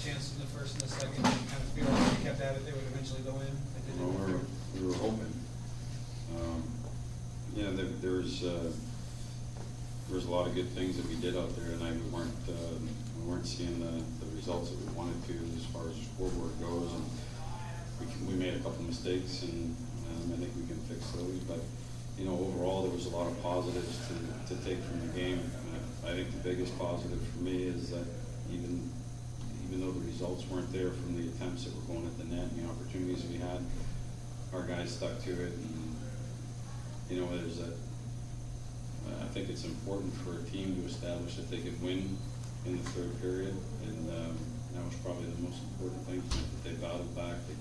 chances in the first and the second, and you kind of feel like if they kept at it, they would eventually go in. Well, we were hoping. Yeah, there was a lot of good things that we did out there, and we weren't seeing the results that we wanted to as far as the scoreboard goes, and we made a couple mistakes, and I think we can fix those. But you know, overall, there was a lot of positives to take from the game. I think the biggest positive for me is that even though the results weren't there from the attempts that were going at the net and the opportunities we had, our guys stuck to it. And you know, I think it's important for a team to establish that they could win in the third period, and that was probably the most important thing. That they battled back. They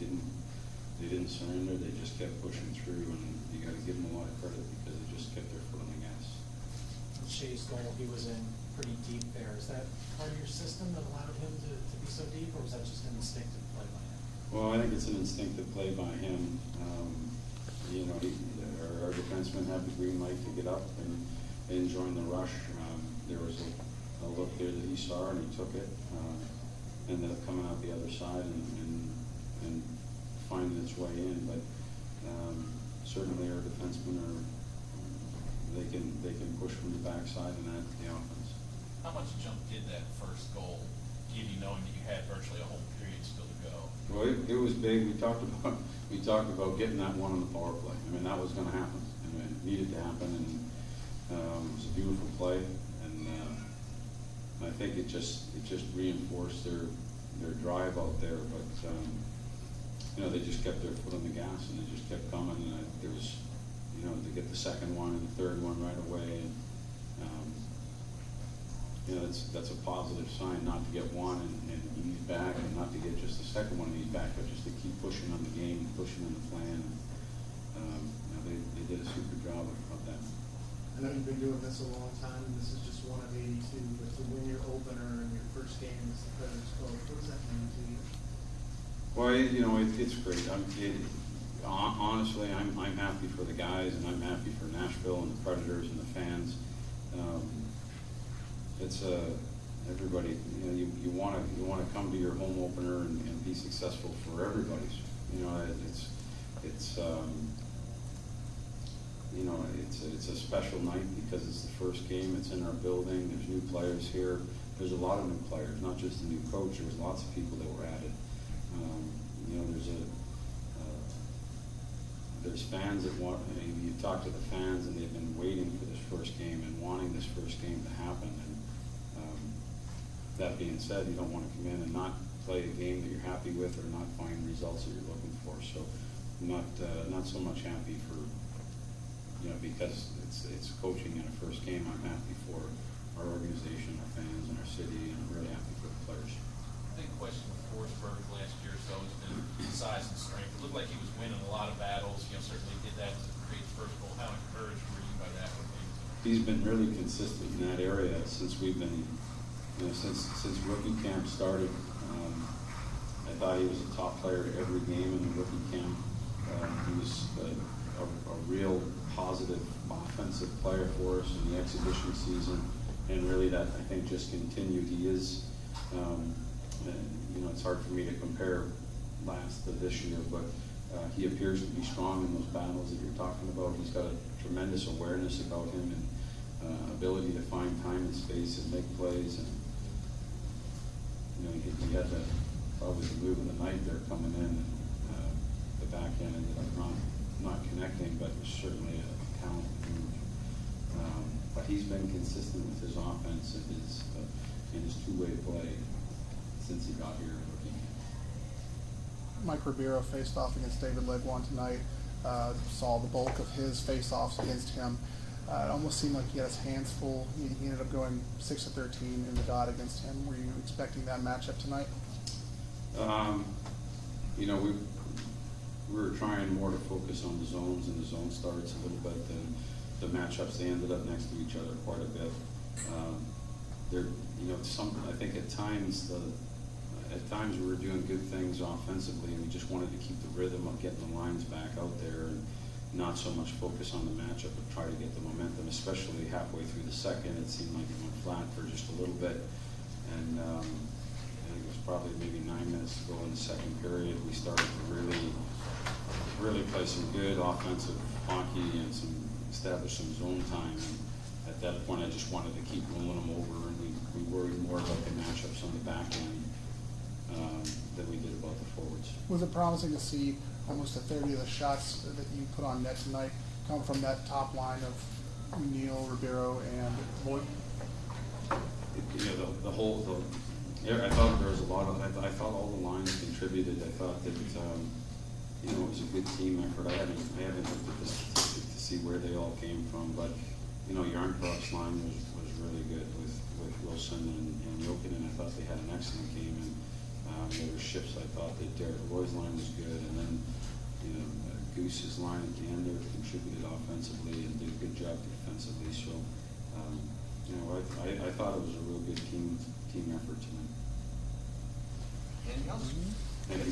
didn't surrender. They just kept pushing through, and you got to give them a lot of credit because they just kept their foot on the gas. Shea's goal, he was in pretty deep there. Is that part of your system that allowed him to be so deep, or was that just an instinctive play by him? Well, I think it's an instinctive play by him. You know, our defensemen had the green light to get up and join the rush. There was a look there that he saw, and he took it. Ended up coming out the other side and finding its way in. But certainly our defensemen they can push from the backside and add to the offense. How much jump did that first goal give you, knowing that you had virtually a whole period still to go? Well, it was big. We talked about getting that one on the power play. I mean, that was going to happen. I mean, it needed to happen, and it was a beautiful play. And I think it just reinforced their drive out there. But you know, they just kept their foot on the gas, and they just kept coming. And there was, you know, to get the second one and the third one right away. And, you know, that's a positive sign, not to get one and ease back, and not to get just the second one and ease back, but just to keep pushing on the game, pushing on the plan. You know, they did a super job of that. I know you've been doing this a long time, and this is just one of 82, but to win your opener in your first game as the Predators coach, what does that mean to you? Well, you know, it's great. Honestly, I'm happy for the guys, and I'm happy for Nashville and the Predators and the fans. It's everybody. You know, you want to come to your home opener and be successful for everybody. You know, it's you know, it's a special night because it's the first game. It's in our building. There's new players here. There's a lot of new players, not just the new coach. There was lots of people that were added. You know, there's fans that want. I mean, you talk to the fans, and they've been waiting for this first game and wanting this first game to happen. And that being said, you don't want to come in and not play a game that you're happy with, or not find results that you're looking for. So, not so much happy for, you know, because it's coaching in a first game. I'm happy for our organization, our fans, and our city, and I'm really happy for the players. The big question with Forsberg last year or so has been size and strength. It looked like he was winning a lot of battles. You know, certainly did that to create the first goal. How encouraged were you by that? He's been really consistent in that area since we've been, you know, since rookie camp started. I thought he was a top player to every game in the rookie camp. He was a real positive offensive player for us in the exhibition season, and really that, I think, just continued. He is, you know, it's hard for me to compare last to this year, but he appears to be strong in those battles that you're talking about. He's got a tremendous awareness about him, and ability to find time and space and make plays. And you know, he had probably the move of the night there coming in, and the back end ended up not connecting, but it was certainly a talented move. But he's been consistent with his offense and his two-way play since he got here. Mike Ribeiro faced off against David Legwand tonight. Saw the bulk of his face-offs against him. It almost seemed like he had his hands full. He ended up going 6-13 in the dot against him. Were you expecting that matchup tonight? You know, we were trying more to focus on the zones and the zone starts a little bit than the matchups. They ended up next to each other quite a bit. You know, I think at times we were doing good things offensively, and we just wanted to keep the rhythm of getting the lines back out there, and not so much focus on the matchup, but try to get the momentum, especially halfway through the second. It seemed like it went flat for just a little bit, and I think it was probably maybe 9 minutes to go in the second period, we started to really play some good offensive hockey and establish some zone time. And at that point, I just wanted to keep rolling them over, and we worried more about the matchups on the back end than we did about the forwards. Was it promising to see almost a 30 of the shots that you put on net tonight come from that top line of Neal, Ribeiro, and Voigt? I thought there was a lot of, I thought all the lines contributed. I thought that, it was a good team effort. I haven't looked at the statistics to see where they all came from, but, Yarncroft's line was really good with Wilson and Jokinen. I thought they had an excellent game, and there were shifts. I thought that Derek Roy's line was good, and then, Goose's line at the end there contributed offensively and did a good job defensively. So, I thought it was a real good team effort tonight. Anything else? Thank you.